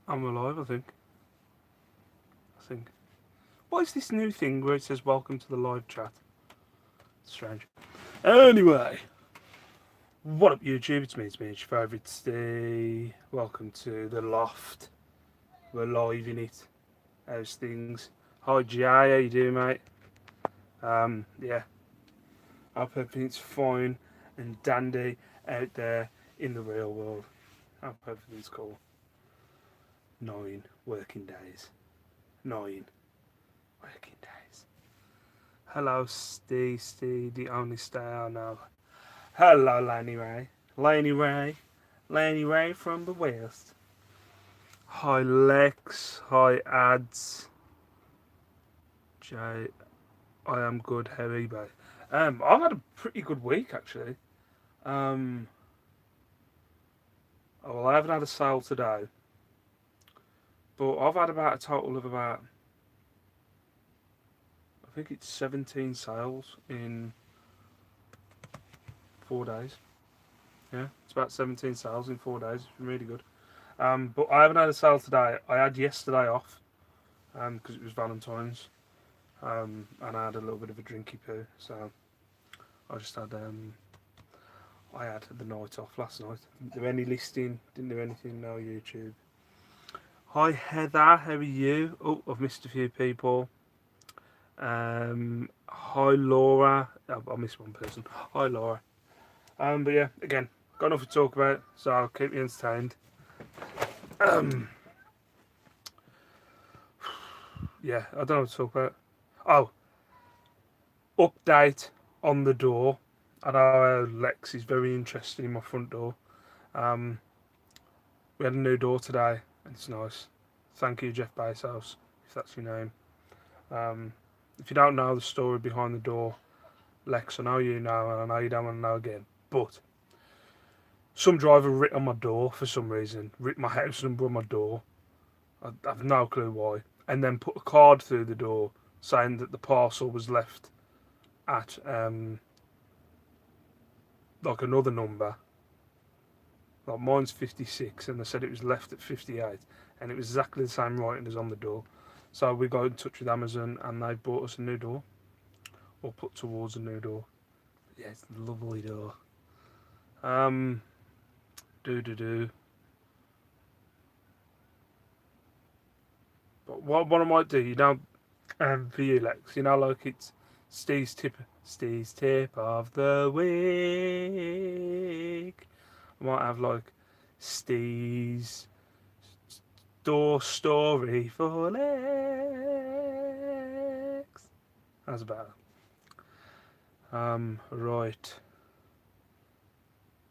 I'm alive, I think. What is this new thing where it says welcome to the live chat? It's strange. Anyway, what up YouTube? It's me, it's your favourite Steve. Welcome to the Loft. We're live in it. How's things? Hi Jay, how you doing, mate? Yeah. I hope everything's fine and dandy out there in the real world. I hope everything's cool. 9 working days. 9 working days. Hello, Steve, the only star I know. Hello, Laney Ray from the West. Hi, Lex. Hi, Ads. Jay, I am good. How are you, mate? I've had a pretty good week actually. Um, well, I haven't had a sale today, but I've had about a total of about, I think it's 17 sales in 4 days. Yeah, it's about 17 sales in 4 days. It's been really good. But I haven't had a sale today. I had yesterday off because it was Valentine's, and I had a little bit of a drinky poo. So I just had I had the night off last night. Didn't do any listing. Didn't do anything. No YouTube. Hi Heather, how are you? Oh, I've missed a few people. Hi Laura. Oh, I missed one person. Hi Laura. But yeah, again, got enough to talk about, so I'll keep you entertained. Yeah, I don't know what to talk about. Oh, update on the door. I know Lex is very interested in my front door. Um, we had a new door today, and it's nice. Thank you, Jeff Bezos, if that's your name. Um, if you don't know the story behind the door, Lex, I know you know, and I know you don't want to know again. But some driver writ on my door for some reason, writ my house number on my door. I have no clue why. And then put a card through the door saying that the parcel was left at like another number. Like mine's 56, and they said it was left at 58, and it was exactly the same writing as on the door. So we got in touch with Amazon, and they bought us a new door, or put towards a new door. Yeah, it's a lovely door. Um, do. But what I might do, for you, Lex, like it's Steve's tip of the week. I might have like Steve's door story for Lex. How's about right.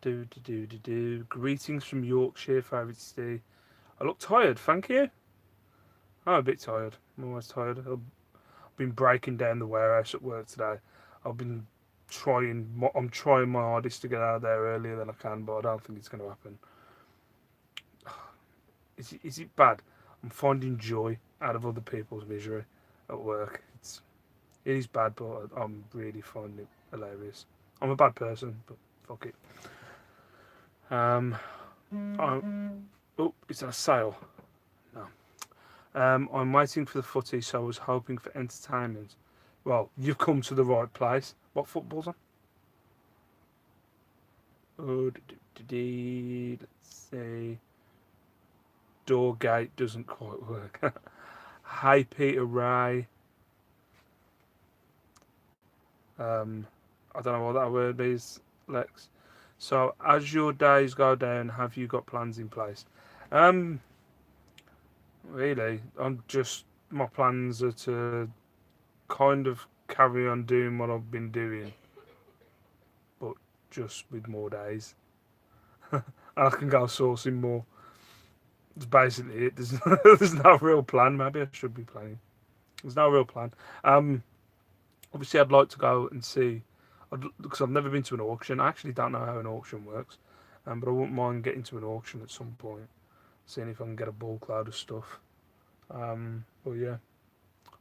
Do. Greetings from Yorkshire, favourite Steve. I look tired, thank you. I'm a bit tired. I'm always tired. I've been breaking down the warehouse at work today. I've been I'm trying my hardest to get out of there earlier than I can, but I don't think it's going to happen. Is it bad? I'm finding joy out of other people's misery at work. It is bad, but I'm really finding it hilarious. I'm a bad person, but fuck it. Is that a sale? No. I'm waiting for the footy, so I was hoping for entertainment. Well, you've come to the right place. What football's on? Oh, let's see. Door gate doesn't quite work. Hi, Peter Ray. I don't know what that word is, Lex. So, as your days go down, have you got plans in place? Really, my plans are to kind of carry on doing what I've been doing, but just with more days. And I can go sourcing more. That's basically it. There's no real plan. Maybe I should be planning. There's no real plan. Obviously, I'd like to go and see, because I've never been to an auction. I actually don't know how an auction works, but I wouldn't mind getting to an auction at some point, seeing if I can get a bulk load of stuff. But yeah,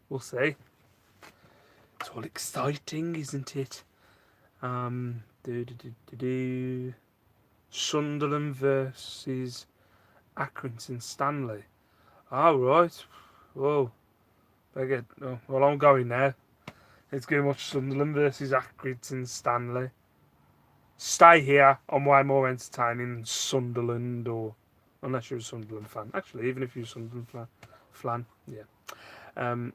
we'll see. It's all exciting, isn't it? Sunderland versus Accrington Stanley. Oh, right. Whoa. Better get... Oh, well, I'm going now. It's going to watch Sunderland versus Accrington Stanley. Stay here. I'm way more entertaining than Sunderland, or... Unless you're a Sunderland fan. Actually, even if you're a Sunderland fan. Yeah. Um,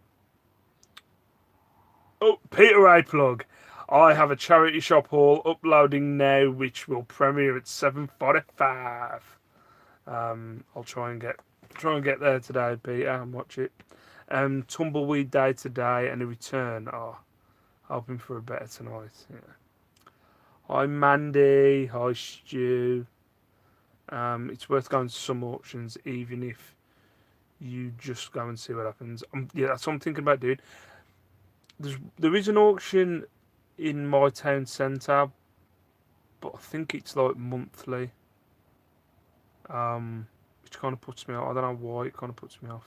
Oh, Peter A. plug. I have a charity shop haul uploading now, which will premiere at 7:45. I'll try and get there today, Peter, and watch it. Tumbleweed Day today and a return. Oh, hoping for a better tonight. Yeah. Hi Mandy. Hi Stu. It's worth going to some auctions, even if you just go and see what happens. Yeah, that's what I'm thinking about doing. There is an auction in my town centre, but I think it's like monthly, which kind of puts me off. I don't know why it kind of puts me off.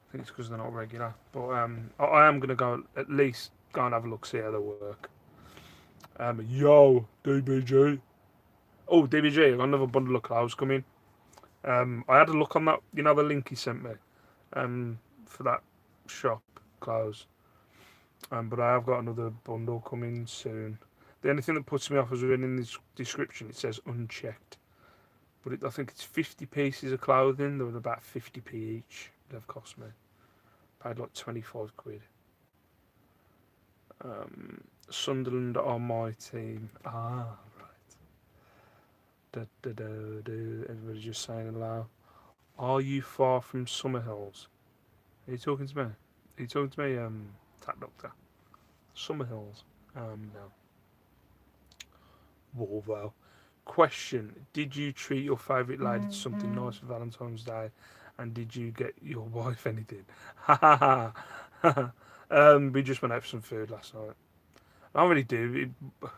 I think it's because they're not regular. But I am going to go at least go and have a look, see how they work. Yo, DBG. Oh, DBG, I got another bundle of clothes coming. I had a look on that, the link he sent me, for that shop clothes. But I have got another bundle coming soon. The only thing that puts me off is written in this description, it says unchecked. But I think it's 50 pieces of clothing. They were about 50p each. They've cost me. Paid like 25 quid. Sunderland are my team. Ah, right. Everybody's just saying hello. Are you far from Summerhills? Are you talking to me? Are you talking to me, Tat Doctor? Summerhills? No. Wolvo. Question: did you treat your favourite lady to something nice for Valentine's Day, and did you get your wife anything? Ha ha ha. We just went out for some food last night. I don't really do. It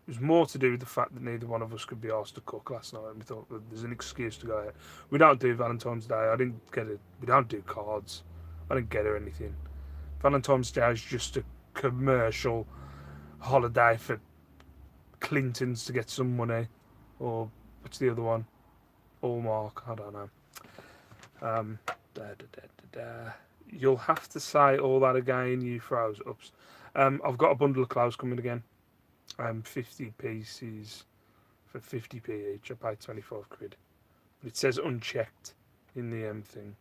was more to do with the fact that neither one of us could be asked to cook last night, and we thought, well, there's an excuse to go out. We don't do Valentine's Day. I didn't get it. We don't do cards. I didn't get her anything. Valentine's Day is just a commercial holiday for Clintons to get some money, or what's the other one? Hallmark. I don't know. You'll have to say all that again. You froze. Oops. I've got a bundle of clothes coming again. 50 pieces for 50p each. I paid 25 quid. But it says unchecked in the thing.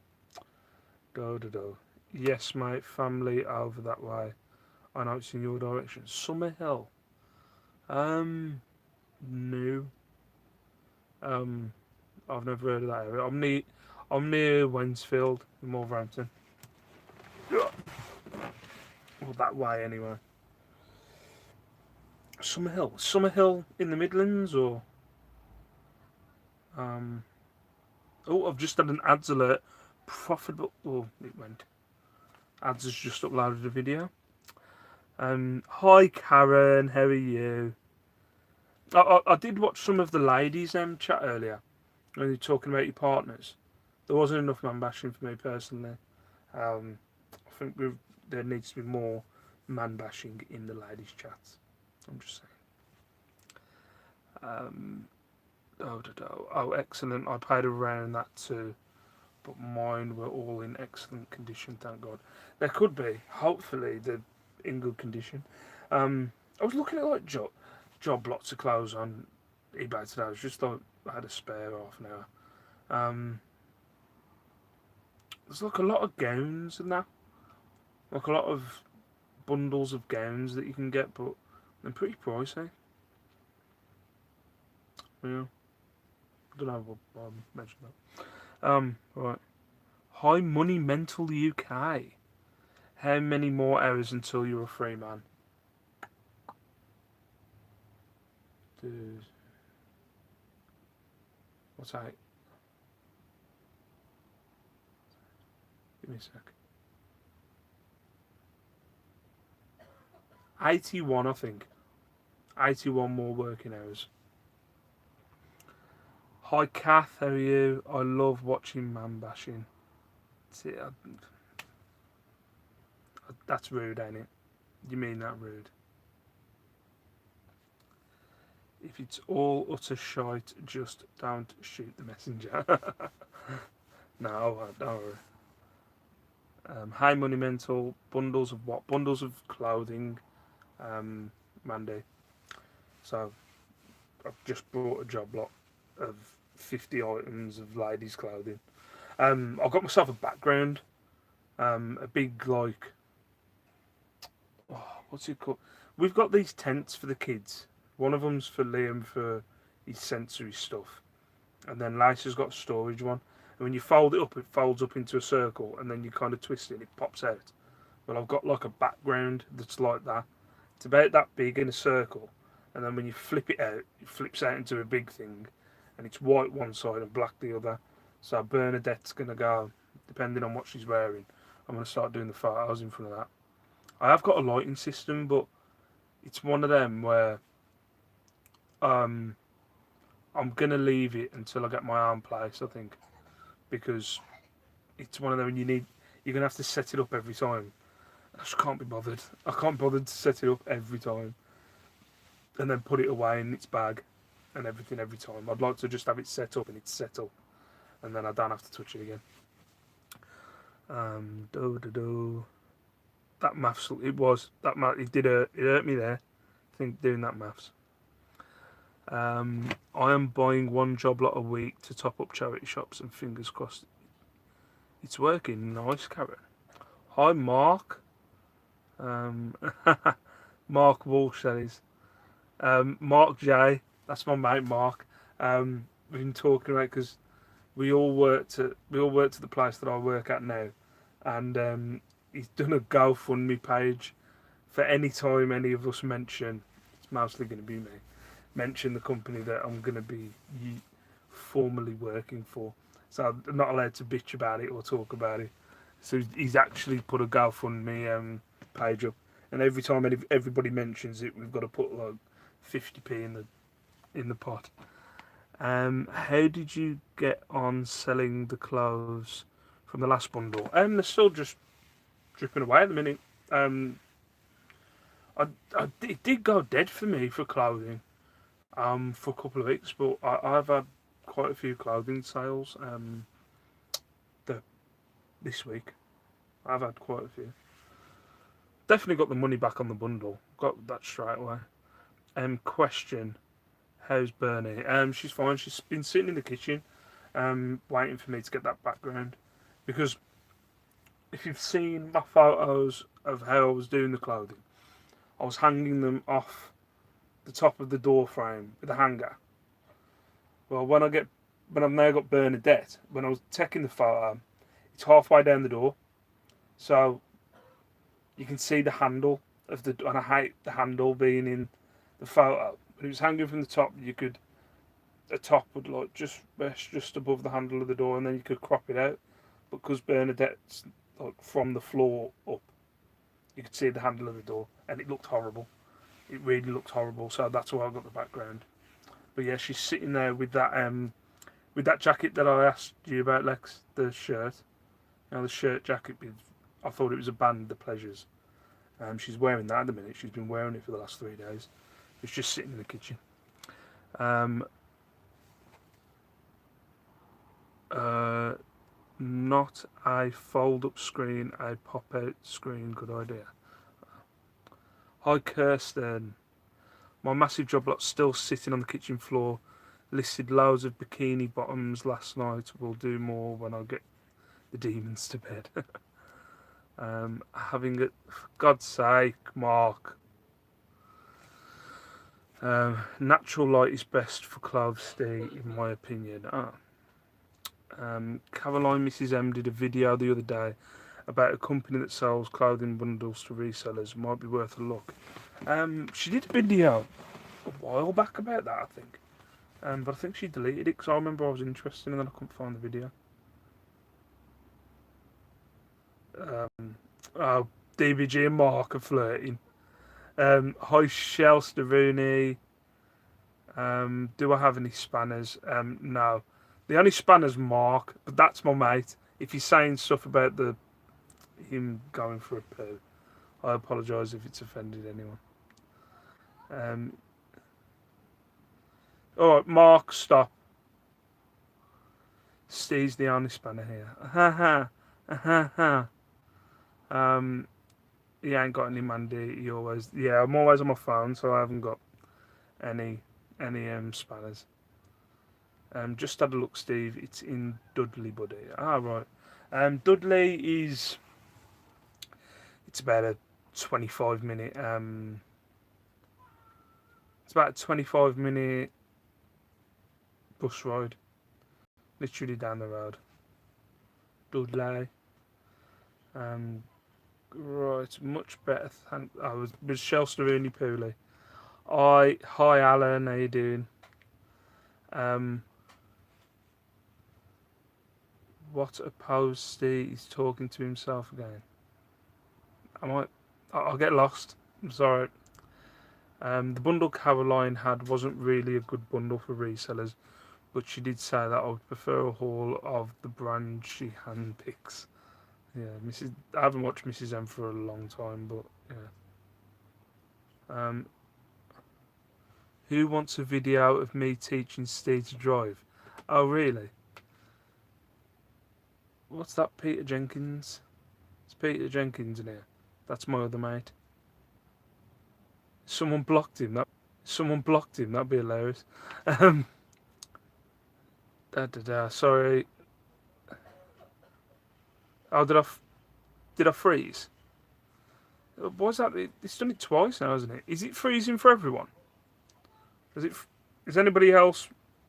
Do. Yes, mate. Family over that way. I know it's in your direction. Summerhill. No. I've never heard of that area. I'm near Wensfield in Wolverhampton. Well, that way anyway. Summerhill in the Midlands, or oh, I've just had an ads alert. Profitable. Oh, it went. Ads has just uploaded a video. Hi Karen, how are you? I did watch some of the ladies chat earlier when you were talking about your partners. There wasn't enough man bashing for me personally. I think there needs to be more man bashing in the ladies chats. I'm just saying. Oh, excellent. I paid around that too, but mine were all in excellent condition, thank God. There could be, hopefully, they're in good condition. I was looking at like job lots of clothes on eBay today. I was just like, I had a spare half an hour. There's like a lot of gowns and that, like a lot of bundles of gowns that you can get, but they're pretty pricey. Yeah, I don't know what I mentioned that. Right. Hi Money Mental UK. How many more hours until you're a free man? Dude. What's that? Give me a sec. 81, I think. 81 more working hours. Hi Kath, how are you? I love watching man bashing. See, that's rude, ain't it? You mean that rude? If it's all utter shite, just don't shoot the messenger. No, don't worry. High money mental, bundles of what? Bundles of clothing, Mandy. So I've just bought a job lot of 50 items of ladies' clothing. I got myself a background, a big like, oh, what's it called? We've got these tents for the kids. One of them's for Liam for his sensory stuff, and then Lisa's got a storage one. And when you fold it up, it folds up into a circle, and then you kind of twist it, and it pops out. Well, I've got like a background that's like that. It's about that big in a circle, and then when you flip it out, it flips out into a big thing, and it's white one side and black the other. So Bernadette's gonna go, depending on what she's wearing. I'm gonna start doing the photos in front of that. I have got a lighting system, but it's one of them where um, I'm gonna leave it until I get my own place. I think because it's one of them you're gonna have to set it up every time. I just can't be bothered. I can't bother to set it up every time and then put it away in its bag and everything every time. I'd like to just have it set up and it's set up, and then I don't have to touch it again. Do do do. That maths. It did hurt. It hurt me there. I think doing that maths. I am buying one job lot a week to top up charity shops, and fingers crossed it's working. Nice, Karen. Hi, Mark. Um, Mark Walsh, that is. Mark J. That's my mate, Mark. We've been talking about because we all worked at the place that I work at now, and he's done a GoFundMe page for any time any of us mention. It's mostly going to be me. Mention the company that I'm going to be formally working for. So I'm not allowed to bitch about it or talk about it. So he's actually put a GoFundMe page up, and every time everybody mentions it, we've got to put like 50p in the pot. How did you get on selling the clothes from the last bundle? They're still just dripping away at the minute. It did go dead for me for clothing for a couple of weeks, but I've had quite a few clothing sales this week. I've had quite a few. Definitely got the money back on the bundle. Got that straight away. Question: how's Bernie? She's fine. She's been sitting in the kitchen, waiting for me to get that background. Because if you've seen my photos of how I was doing the clothing, I was hanging them off the top of the door frame with a hanger. Well, when I've now got Bernadette, when I was taking the photo, it's halfway down the door, so you can see the handle of the. And I hate the handle being in the photo. But it was hanging from the top. The top would like just rest just above the handle of the door, and then you could crop it out. But because Bernadette's like from the floor up, you could see the handle of the door, and it looked horrible. It really looked horrible. So that's why I got the background. But yeah, she's sitting there with that jacket that I asked you about, Lex. The shirt, the shirt jacket. I thought it was a band, The Pleasures. She's wearing that at the minute. She's been wearing it for the last 3 days. It's just sitting in the kitchen. Not a fold-up screen, a pop-out screen. Good idea. Hi, Kirsten. My massive job lot's still sitting on the kitchen floor. Listed loads of bikini bottoms last night. We'll do more when I get the demons to bed. Having it, for God's sake, Mark. Natural light is best for clothes stay, in my opinion. Caroline Mrs. M did a video the other day about a company that sells clothing bundles to resellers. Might be worth a look. She did a video a while back about that, I think. But I think she deleted it because I remember I was interested and then I couldn't find the video. DBG and Mark are flirting. Hi, Shell Rooney. Do I have any spanners? No. The only spanner's Mark, but that's my mate. If he's saying stuff about him going for a poo, I apologise if it's offended anyone. Alright, Mark, stop. Steve's the only spanner here. Ha ha. Ha ha. He ain't got any Mandy. He always, yeah. I'm always on my phone, so I haven't got any spanners. Just had a look, Steve. It's in Dudley, buddy. Ah, right. Dudley is. It's about a 25 minute. It's about a 25 minute bus ride, literally down the road. Dudley. Right, much better. I was Chelsea Rooney Pooley. Hi Alan, how you doing? What a postie, he's talking to himself again. I'll get lost. I'm sorry. The bundle Caroline had wasn't really a good bundle for resellers, but she did say that I would prefer a haul of the brand she handpicks. Yeah, I haven't watched Mrs. M for a long time, but yeah. Who wants a video of me teaching Steve to drive? Oh, really? What's that, Peter Jenkins? It's Peter Jenkins in here. That's my other mate. Someone blocked him. That'd be hilarious. Sorry. Oh, did I freeze? What's that? It's done it twice now, isn't it? Is it freezing for everyone? Is anybody else?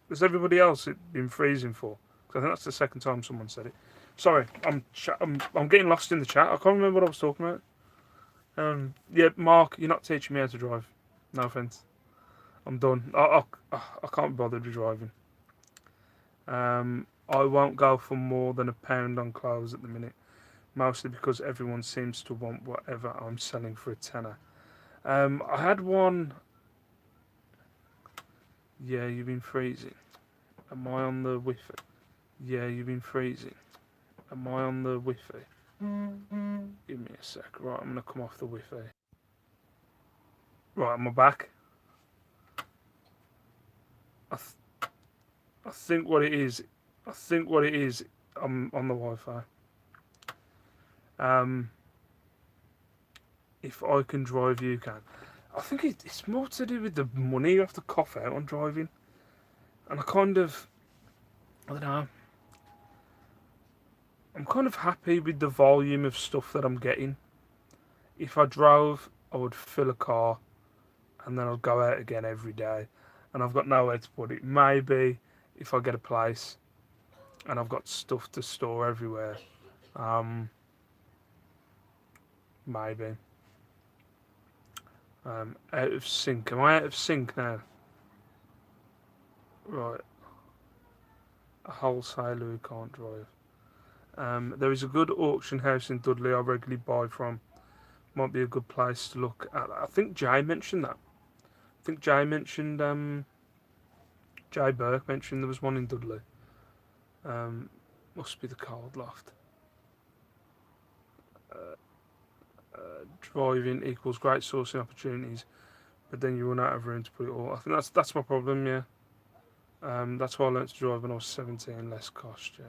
Has everybody else been freezing for? Because I think that's the second time someone said it. Sorry, I'm getting lost in the chat. I can't remember what I was talking about. Yeah, Mark, you're not teaching me how to drive. No offense. I'm done. I can't be bothered with driving. I won't go for more than £1 on clothes at the minute, mostly because everyone seems to want whatever I'm selling for a tenner. I had one. Yeah, you've been freezing. Am I on the Wi-Fi? Yeah, you've been freezing. Am I on the Wi-Fi? Give me a sec. Right, I'm gonna come off the Wi-Fi. Right, am I back? I think what it is. I'm on the Wi-Fi. If I can drive, you can. I think it's more to do with the money you have to cough out on driving, and I don't know. I'm kind of happy with the volume of stuff that I'm getting. If I drove, I would fill a car, and then I'd go out again every day, and I've got nowhere to put it. Maybe if I get a place, and I've got stuff to store everywhere, maybe. Out of sync. Am I out of sync now? Right. A wholesaler who can't drive. There is a good auction house in Dudley I regularly buy from. Might be a good place to look at. I think Jay mentioned that. I think Jay mentioned, Jay Burke mentioned there was one in Dudley. Must be the Cold Loft. Driving equals great sourcing opportunities, but then you run out of room to put it all. I think that's my problem, yeah. That's why I learnt to drive when I was 17, less cost, yeah.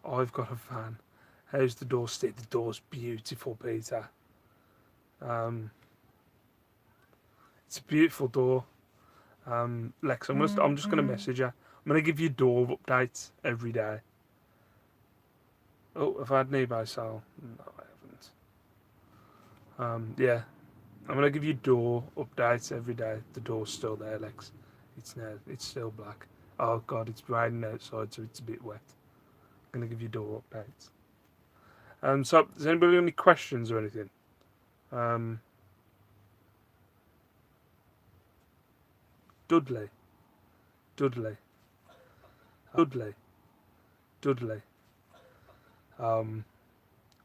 I've got a van. How's the door stick? The door's beautiful, Peter. It's a beautiful door. Lex, I'm just gonna message you. I'm gonna give you door updates every day. Oh, have I had an eBay sale? No, I haven't. Yeah, I'm gonna give you door updates every day. The door's still there, Lex. It's still black. Oh God, it's raining outside, so it's a bit wet. I'm gonna give you door updates. So does anybody have any questions or anything? Dudley.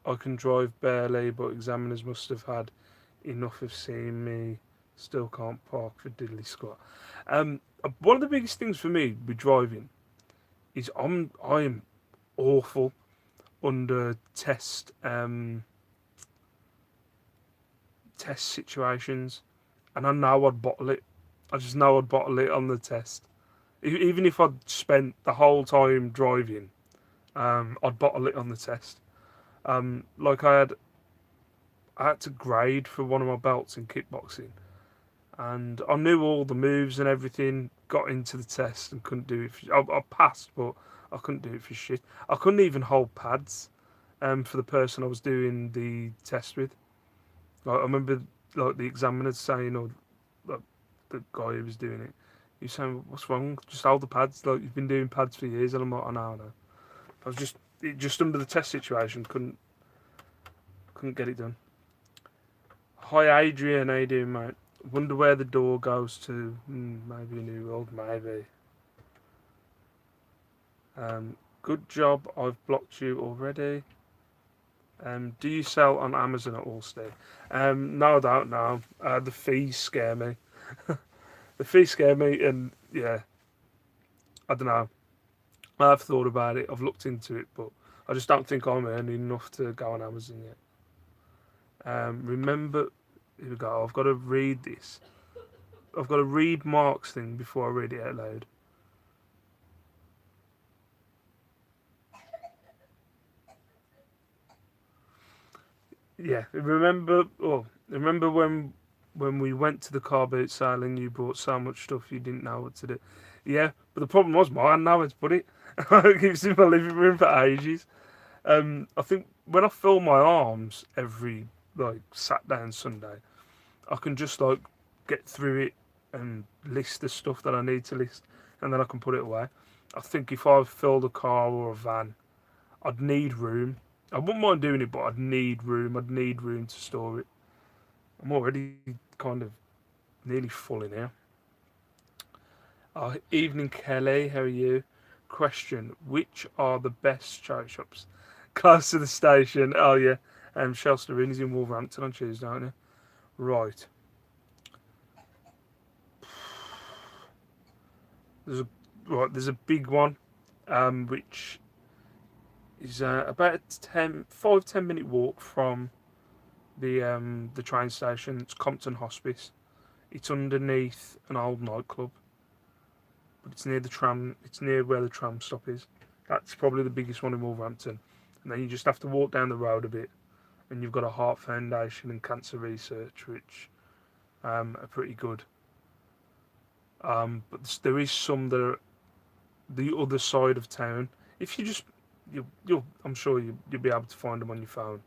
I can drive barely, but examiners must have had enough of seeing me. Still can't park for diddly squat. One of the biggest things for me with driving is I am awful under test situations, and I know I'd bottle it. I just know I'd bottle it on the test. Even if I'd spent the whole time driving, I'd bottle it on the test. Like I had to grade for one of my belts in kickboxing, and I knew all the moves and everything. Got into the test and couldn't do it. I passed, but I couldn't do it for shit. I couldn't even hold pads. For the person I was doing the test with. Like I remember, like the examiner saying, or like, the guy who was doing it, he was saying, "What's wrong? Just hold the pads. Like you've been doing pads for years." And I'm like, "I know, I know." I was just under the test situation, couldn't get it done. Hi Adrian, how you doing, mate? Wonder where the door goes to. Maybe a new world, maybe. Good job. I've blocked you already. Do you sell on Amazon at all, Steve? No, I don't know. The fees scare me. The fees scare me, and yeah, I don't know. I've thought about it. I've looked into it, but I just don't think I'm earning enough to go on Amazon yet. Remember, here we go. I've got to read this. I've got to read Mark's thing before I read it out loud. Yeah, remember. Oh, remember when we went to the car boot sale and you bought so much stuff you didn't know what to do. Yeah, but the problem was, I didn't know where to put it. It was in my living room for ages. I think when I fill my arms every like Saturday and Sunday, I can just like get through it and list the stuff that I need to list, and then I can put it away. I think if I filled a car or a van, I'd need room. I wouldn't mind doing it, but I'd need room. I'd need room to store it. I'm already kind of nearly full in here. Evening, Kelly. How are you? Question: which are the best charity shops close to the station? Oh yeah, Shelston Arena is in Wolverhampton on Tuesday, aren't you? Right. There's a There's a big one, which is about a 5-10 minute walk from the train station. It's Compton Hospice. It's underneath an old nightclub, but it's near the tram. It's near where the tram stop is. That's probably the biggest one in Wolverhampton. And then you just have to walk down the road a bit, and you've got a Heart Foundation and Cancer Research, which are pretty good. But there is some that are the other side of town. If you just I'm sure you'll be able to find them on your phone.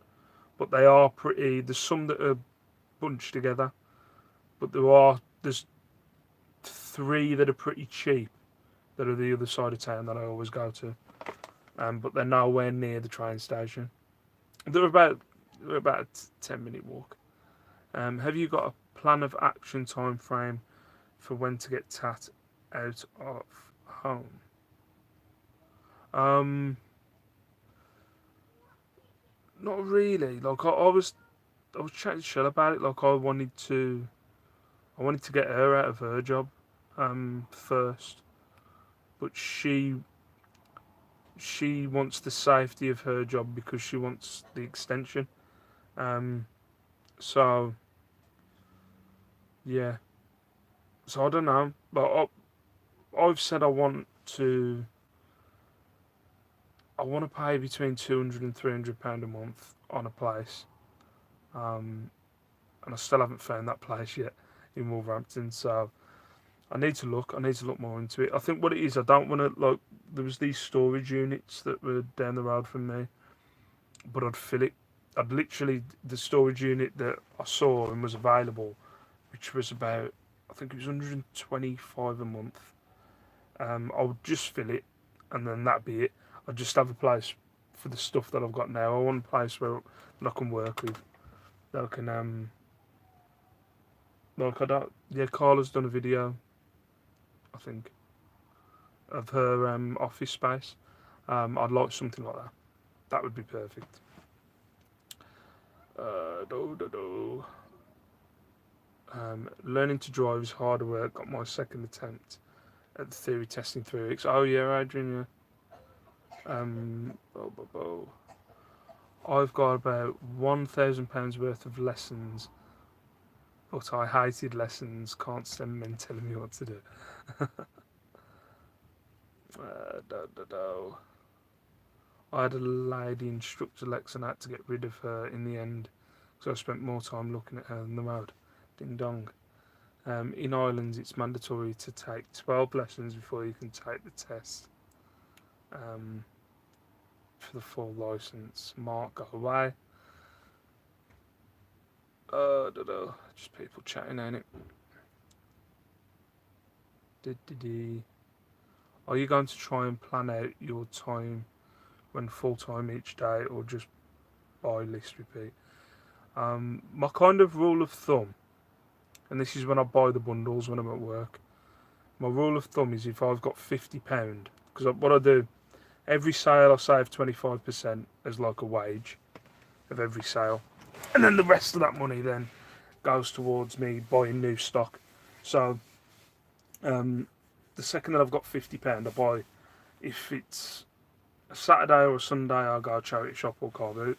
But they are pretty. There's some that are bunched together, but there's three that are pretty cheap that are the other side of town that I always go to. But they're nowhere near the train station. They're about a 10 minute walk. Have you got a plan of action time frame for when to get Tat out of home? Um, Not really. Like I was chatting to Shell about it. Like I wanted to get her out of her job, first, but she wants the safety of her job because she wants the extension. Um, so yeah. So I don't know, but I've said I want to pay between £200 and £300 a month on a place, um, and I still haven't found that place yet in Wolverhampton. So I need to look. I need to look more into it. I think what it is, I don't want to like. There was these storage units that were down the road from me, but I'd fill it. I'd literally the storage unit that I saw and was available, which was about I think it was 125 a month. I would just fill it, and then that'd be it. I'd just have a place for the stuff that I've got now. I want a place where that I can work with. That I can like I don't. Yeah, Carla's done a video, I think, of her office space. I'd like something like that. That would be perfect. Do, do, do. Learning to drive is harder work. Got my second attempt at the theory test in 3 weeks. Oh yeah, Adrian. Yeah. I've got about £1,000 worth of lessons, but I hated lessons. Can't stand men telling me what to do. I had a lady instructor Lex and I had to get rid of her in the end because I spent more time looking at her than the road. Ding dong. In Ireland, it's mandatory to take 12 lessons before you can take the test um, for the full licence. Mark, go away. Just people chatting, ain't it? Are you going to try and plan out your time when full time each day, or just buy list repeat? My kind of rule of thumb, and this is when I buy the bundles when I'm at work. My rule of thumb is if I've got £50, because what I do, every sale I save 25% as like a wage of every sale, and then the rest of that money then goes towards me buying new stock. So the second that I've got £50, I buy. If it's a Saturday or a Sunday, I'll go charity shop or car boot.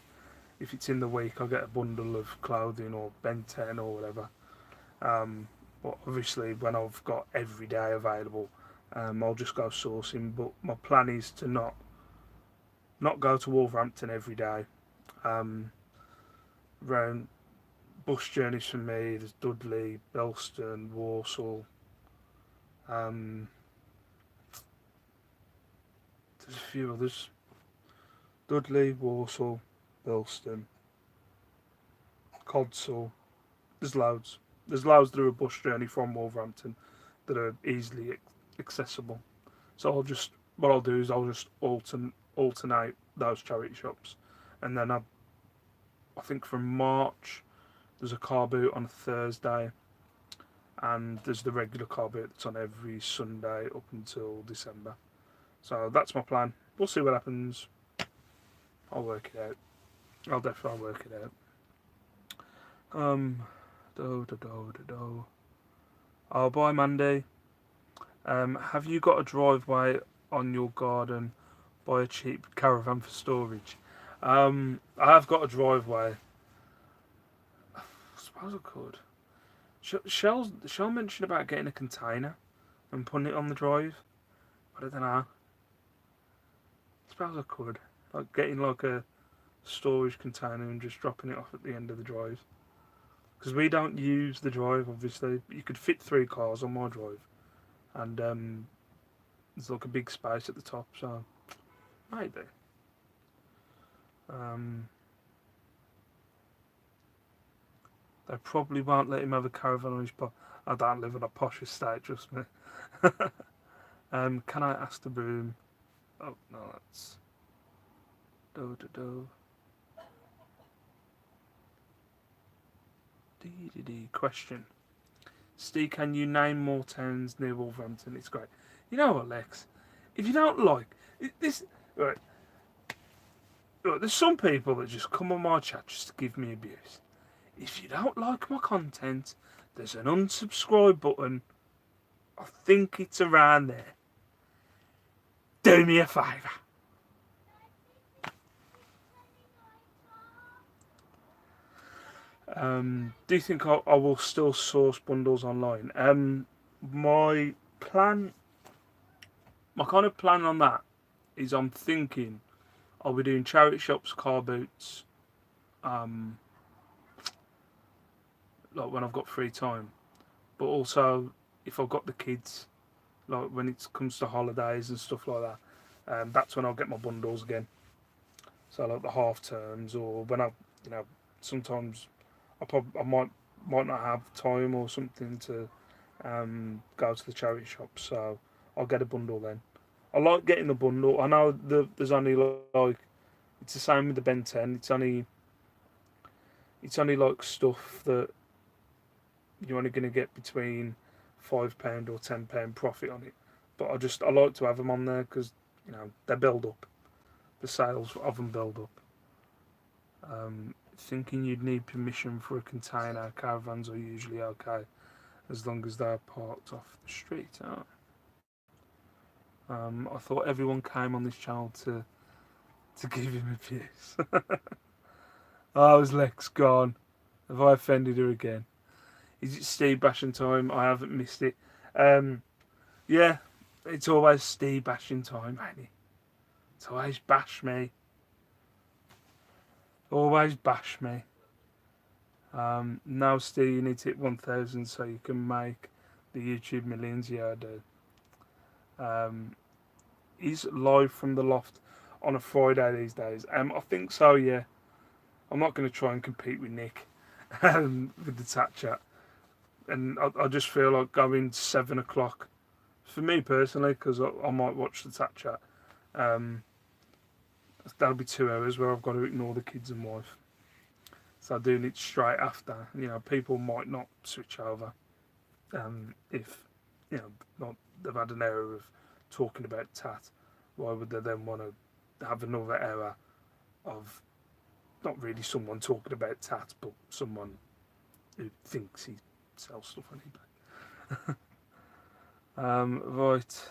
If it's in the week, I'll get a bundle of clothing or Ben 10 or whatever. But obviously, when I've got every day available, I'll just go sourcing. But my plan is to not go to Wolverhampton every day. Round bus journeys for me, there's Dudley, Belston, Walsall. There's a few others. Dudley, Walsall, Belston, Codsall. There's loads. There's loads that are a bus journey from Wolverhampton that are easily accessible. So what I'll do is I'll just alternate those charity shops, and then I think from March there's a car boot on a Thursday, and there's the regular car boot that's on every Sunday up until December. So that's my plan. We'll see what happens. I'll work it out. I'll definitely work it out. Oh, bye, Mandy. Have you got a driveway on your garden? Buy a cheap caravan for storage. I have got a driveway. I suppose I could. Shell mentioned about getting a container and putting it on the drive. But I don't know. I suppose I could. Like getting like a storage container and just dropping it off at the end of the drive. Because we don't use the drive, obviously. You could fit 3 cars on my drive. And there's like a big space at the top, so maybe. They probably won't let him have a caravan on his I don't live on a posh estate, trust me. Can I ask the broom? Oh, no, that's... Question. Steve, can you name more towns near Wolverhampton? It's great. You know what, Lex? If you don't like... this... Right. Look, there's some people that just come on my chat just to give me abuse. If you don't like my content, there's an unsubscribe button. I think it's around there. Do me a favour. Do you think I will still source bundles online? My kind of plan on that is I'm thinking I'll be doing charity shops, car boots, like when I've got free time. But also, if I've got the kids, like when it comes to holidays and stuff like that, that's when I'll get my bundles again. So like the half terms, or when sometimes I might not have time or something to go to the charity shop, so I'll get a bundle then. I like getting the bundle. I know there's only like it's the same with the Ben 10. It's only like stuff that you're only going to get between £5 or £10 profit on it. But I like to have them on there because they build up. The sales of them build up. Thinking you'd need permission for a container. Caravans are usually okay as long as they're parked off the street. Oh. I thought everyone came on this channel to give him abuse. Oh, is Lex gone? Have I offended her again? Is it Steve bashing time? I haven't missed it. Yeah, It's always Steve bashing time, ain't it? It's always bash me. Always bash me. Now, Steve, you need to hit 1,000 so you can make the YouTube millions. Yeah, I do. He's live from the Loft on a Friday these days. I think so, yeah. I'm not going to try and compete with Nick with the Tat Chat. And I just feel like going 7 o'clock, for me personally, because I might watch the Tat Chat. That'll be 2 hours where I've got to ignore the kids and wife. So I do need straight after. You know, people might not switch over if, you know, not they've had an hour of talking about Tat. Why would they then want to have another hour of not really someone talking about Tat, but someone who thinks he sells stuff on eBay? Right.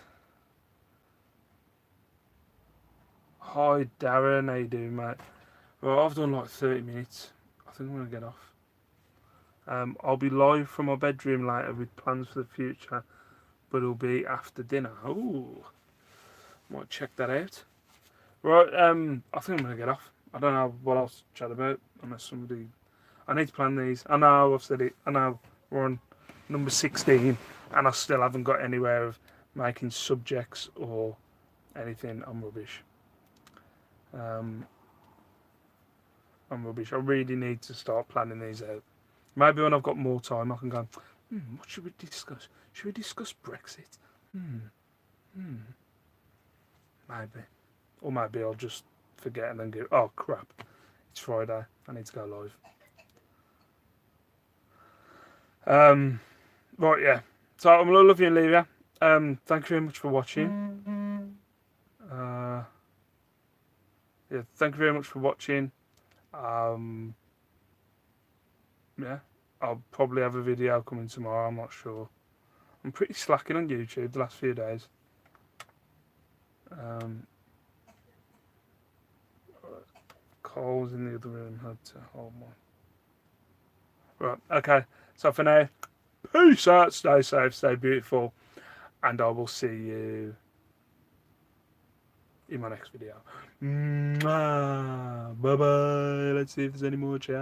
Hi Darren, how you doing, mate? Well, I've done like 30 minutes. I think I'm gonna get off. I'll be live from my bedroom later with plans for the future, but it'll be after dinner. Ooh, might check that out. Right, I think I'm gonna get off. I don't know what else to chat about unless somebody. I need to plan these. I know I've said it. I know we're on number 16, and I still haven't got anywhere of making subjects or anything. I'm rubbish. I'm rubbish. I really need to start planning these out. Maybe when I've got more time, I can go, what should we discuss? Should we discuss Brexit? Maybe. Or maybe I'll just forget and then go, oh crap, it's Friday. I need to go live. Right, yeah. So I'm going to love you and leave you. Thank you very much for watching. Yeah, thank you very much for watching. Yeah, I'll probably have a video coming tomorrow. I'm not sure. I'm pretty slacking on YouTube the last few days. Cole's in the other room. Had to hold my. Right, okay. So for now, peace out. Stay safe. Stay beautiful. And I will see you in my next video. Bye bye. Let's see if there's any more chat.